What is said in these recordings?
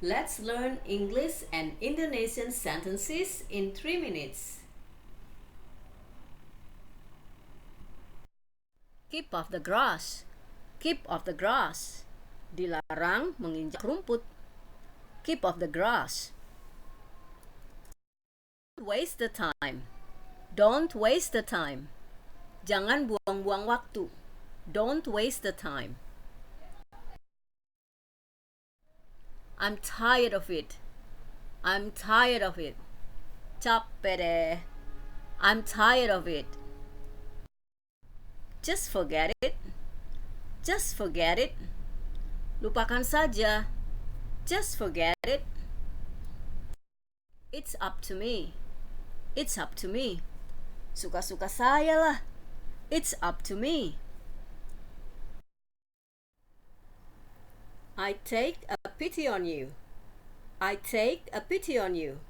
Let's learn English and Indonesian sentences in 3 minutes. Keep off the grass. Keep off the grass. Dilarang menginjak rumput. Keep off the grass. Don't waste the time. Don't waste the time. Jangan buang-buang waktu. Don't waste the time. I'm tired of it. I'm tired of it. Capek deh. I'm tired of it. Just forget it. Just forget it. Lupakan saja. Just forget it. It's up to me. It's up to me. Suka-suka saya lah. It's up to me. I take a pity on you. I take a pity on you.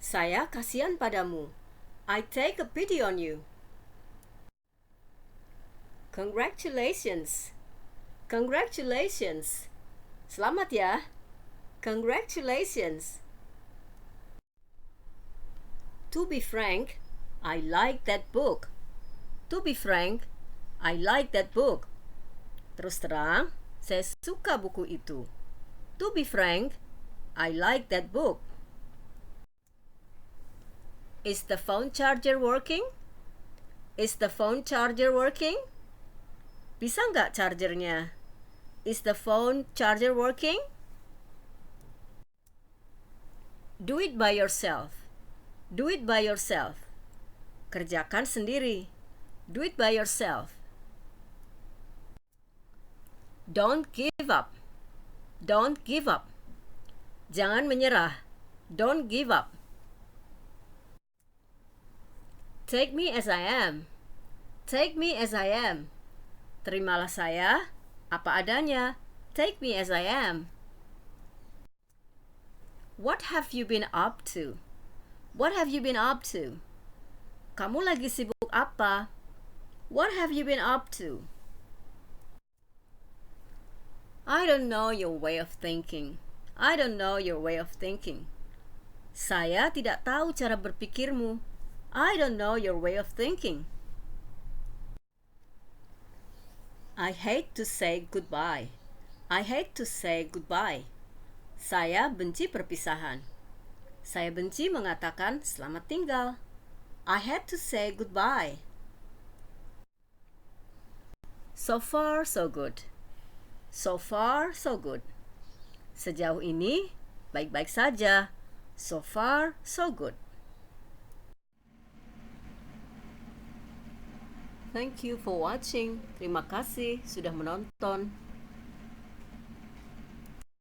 Saya kasihan padamu. I take a pity on you. Congratulations. Congratulations. Selamat ya. Congratulations. To be frank, I like that book. To be frank, I like that book. Terus terang, saya suka buku itu. To be frank, I like that book. Is the phone charger working? Is the phone charger working? Bisa nggak chargernya? Is the phone charger working? Do it by yourself. Do it by yourself. Kerjakan sendiri. Do it by yourself. Don't give up. Don't give up. Jangan menyerah. Don't give up. Take me as I am. Take me as I am. Terimalah saya apa adanya. Take me as I am. What have you been up to? What have you been up to? Kamu lagi sibuk apa? What have you been up to? I don't know your way of thinking. I don't know your way of thinking. Saya tidak tahu cara berpikirmu. I don't know your way of thinking. I hate to say goodbye. I hate to say goodbye. Saya benci perpisahan. Saya benci mengatakan selamat tinggal. I hate to say goodbye. So far, so good. So far, so good. Sejauh ini, baik-baik saja. So far, so good. Thank you for watching. Terima kasih sudah menonton.